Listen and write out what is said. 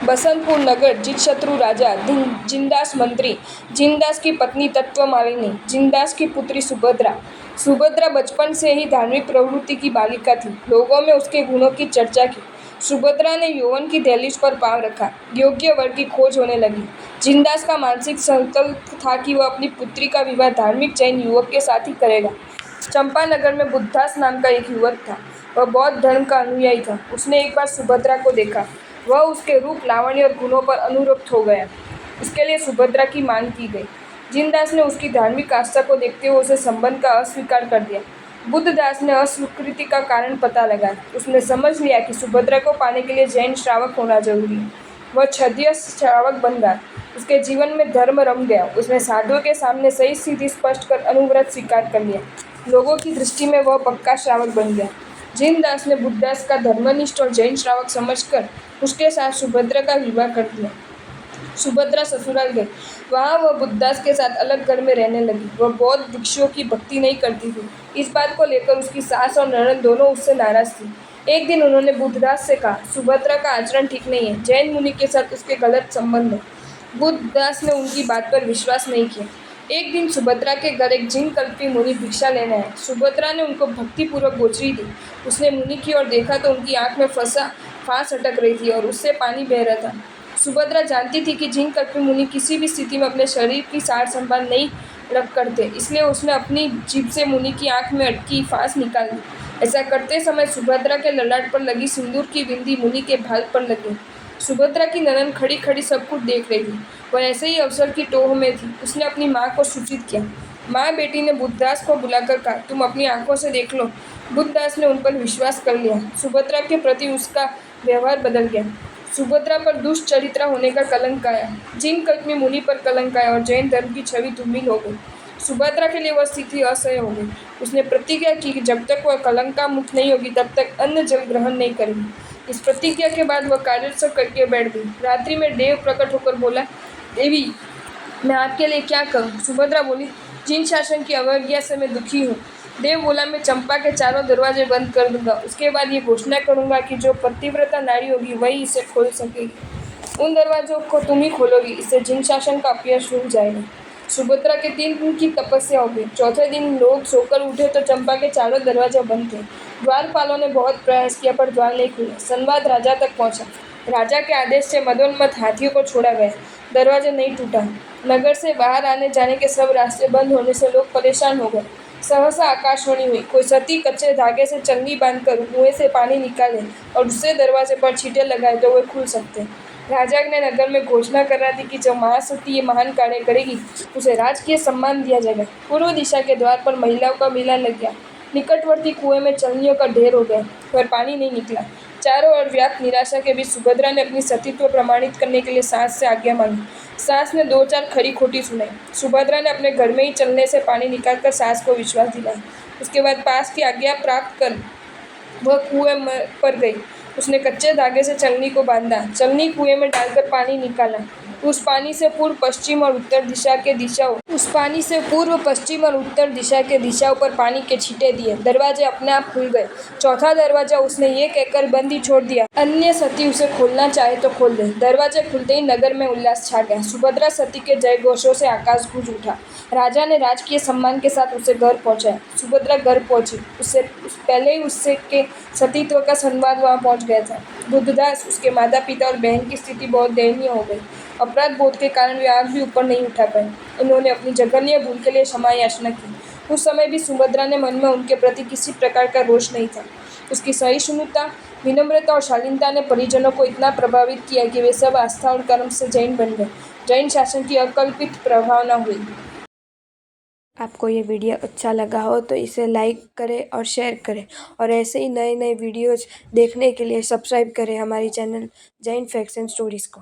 बसंतपुर नगर जितशत्रु राजा जिनदास मंत्री जिनदास की पत्नी तत्वमालिनी जिनदास की पुत्री सुभद्रा। सुभद्रा बचपन से ही धार्मिक प्रवृत्ति की बालिका थी। लोगों में उसके गुणों की चर्चा की। सुभद्रा ने यौवन की दहलीज पर पांव रखा। योग्य वर की खोज होने लगी। जिनदास का मानसिक संकल्प था कि वह अपनी पुत्री का विवाह धार्मिक जैन युवक के साथ ही करेगा। चंपानगर में बुद्धदास नाम का एक युवक था। वह बौद्ध धर्म का अनुयायी था। उसने एक बार सुभद्रा को देखा। वह उसके रूप, लावण्य और गुणों पर अनुरक्त हो गया। इसके लिए सुभद्रा की मांग की गई। जिनदास ने उसकी धार्मिक आस्था को देखते हुए उसे संबंध का अस्वीकार कर दिया। बुद्धदास ने अस्वीकृति का कारण पता लगाया। उसने समझ लिया कि सुभद्रा को पाने के लिए जैन श्रावक होना जरूरी है। वह क्षत्रिय श्रावक बन गया। उसके जीवन में धर्म रम गया। उसने साधुओं के सामने सही स्थिति स्पष्ट कर अनुव्रत स्वीकार कर लिया। लोगों की दृष्टि में वह पक्का श्रावक बन गया। जिनदास ने बुद्धदास का धर्मनिष्ठ और जैन श्रावक समझकर उसके साथ सुभद्रा का विवाह कर दिया। सुभद्रा ससुराल गई। वहाँ वह बुद्धदास के साथ अलग घर में रहने लगी। वह बौद्ध भिक्षुओं की भक्ति नहीं करती थी। इस बात को लेकर उसकी सास और ननद दोनों उससे नाराज थी। एक दिन उन्होंने बुद्धदास से कहा, सुभद्रा का आचरण ठीक नहीं है। जैन मुनि के साथ उसके गलत संबंध है। बुद्धदास ने उनकी बात पर विश्वास नहीं किया। एक दिन सुभद्रा के घर एक जिन कल्पी मुनि भिक्षा लेने आए। सुभद्रा ने उनको भक्तिपूर्वक गोचरी दी। उसने मुनि की ओर देखा तो उनकी आंख में फांस अटक रही थी और उससे पानी बह रहा था। सुभद्रा जानती थी कि जिन कल्पी मुनि किसी भी स्थिति में अपने शरीर की सार संभाल नहीं रख करते, इसलिए उसने अपनी जीभ से मुनि की आंख में अटकी फांस निकाल दी। ऐसा करते समय सुभद्रा के ललाट पर लगी सिंदूर की बिंदी मुनि के भाल पर लगी। सुभद्रा की ननद खड़ी खड़ी सब कुछ देख रही थी। वह ऐसे ही अवसर की टोह में थी। उसने अपनी माँ को सूचित किया। माँ बेटी ने बुद्धदास को बुलाकर कहा, तुम अपनी आंखों से देख लो। बुद्धदास ने उन पर विश्वास कर लिया। सुभद्रा के प्रति उसका व्यवहार बदल गया। सुभद्रा पर दुष्ट चरित्र होने का कलंक आया। जिन कल्पी मुनि पर कलंक आया और जैन धर्म की छवि धूमिल हो गई। सुभद्रा के लिए वह स्थिति असह्य हो गई। उसने प्रतिज्ञा की कि जब तक वह कलंका मुक्त नहीं होगी तब तक अन्न जल ग्रहण नहीं करेगी। इस प्रतिज्ञा के बाद वह कार्य सब करके बैठ गई। रात्रि में देव प्रकट होकर बोला, देवी मैं आपके लिए क्या करूं? सुभद्रा बोली, जिन शासन की अवज्ञा से मैं दुखी हूँ। देव बोला, मैं चंपा के चारों दरवाजे बंद कर दूंगा। उसके बाद ये घोषणा करूंगा कि जो पतिव्रता नारी होगी वही इसे खोल सकेगी। उन दरवाजों को तुम ही खोलोगी। इससे जिन शासन का अपयश रुक जाएगा। सुभद्रा के 3 दिन की तपस्या हो गई। चौथे दिन लोग सोकर उठे तो चंपा के चारों दरवाजे बंद थे। द्वारपालों ने बहुत प्रयास किया पर द्वार नहीं खुला। संवाद राजा तक पहुंचा। राजा के आदेश से मदोन्मत्त हाथियों को छोड़ा गया। दरवाजा नहीं टूटा। नगर से बाहर आने जाने के सब रास्ते बंद होने से लोग परेशान हो गए। सहसा आकाशवाणी हुई, कोई सती कच्चे धागे से चंगी बांधकर कुएं से पानी निकाले और उससे दरवाजे पर छींटे लगाए तो वे खुल सकते। राजा ने नगर में घोषणा करा दी कि जो महासती ये महान कार्य करेगी उसे राजकीय सम्मान दिया जाएगा। पूर्व दिशा के द्वार पर महिलाओं का मेला लग गया। निकटवर्ती कुएं में चलनियों का ढेर हो गया पर पानी नहीं निकला। चारों ओर व्याप्त निराशा के बीच सुभद्रा ने अपनी सतीत्व प्रमाणित करने के लिए सास से आज्ञा मांगी। सास ने 2-4 खरी खोटी सुनाई। सुभद्रा ने अपने घर में ही चलने से पानी निकालकर सास को विश्वास दिलाया। उसके बाद पास की आज्ञा प्राप्त कर वह कुएं पर गई। उसने कच्चे धागे से चलनी को बांधा। चलनी कुएं में डालकर पानी निकाला। उस पानी से पूर्व पश्चिम और उत्तर दिशा के दिशाओं पर पानी के छींटे दिए। दरवाजे अपने आप खुल गए। चौथा दरवाजा उसने ये कहकर बंद ही छोड़ दिया, अन्य सती उसे खोलना चाहे तो खोल दे। दरवाजे खुलते ही नगर में उल्लास छा गया। सुभद्रा सती के जय घोषों से आकाश गूंज उठा। राजा ने राजकीय सम्मान के साथ उसे घर पहुंचाया। सुभद्रा घर पहुंची। उससे पहले ही उससे के सतीत्व का संवाद वहां पहुंच गया था। बुद्धदास, उसके माता पिता और बहन की स्थिति बहुत दयनीय हो गई। अपराध बोध के कारण वे आग भी ऊपर नहीं उठा पाए। उन्होंने अपनी जघन्य भूल के लिए क्षमा याचना की। उस समय भी सुभद्रा ने मन में उनके प्रति किसी प्रकार का रोष नहीं था। उसकी सहिष्णुता, विनम्रता और शालीनता ने परिजनों को इतना प्रभावित किया कि वे सब आस्था और कर्म से जैन बन गए। जैन शासन की अकल्पित प्रभावना हुई। आपको ये वीडियो अच्छा लगा हो तो इसे लाइक करें और शेयर करें और ऐसे ही नए नए वीडियोज़ देखने के लिए सब्सक्राइब करें हमारी channel Jain facts and stories को।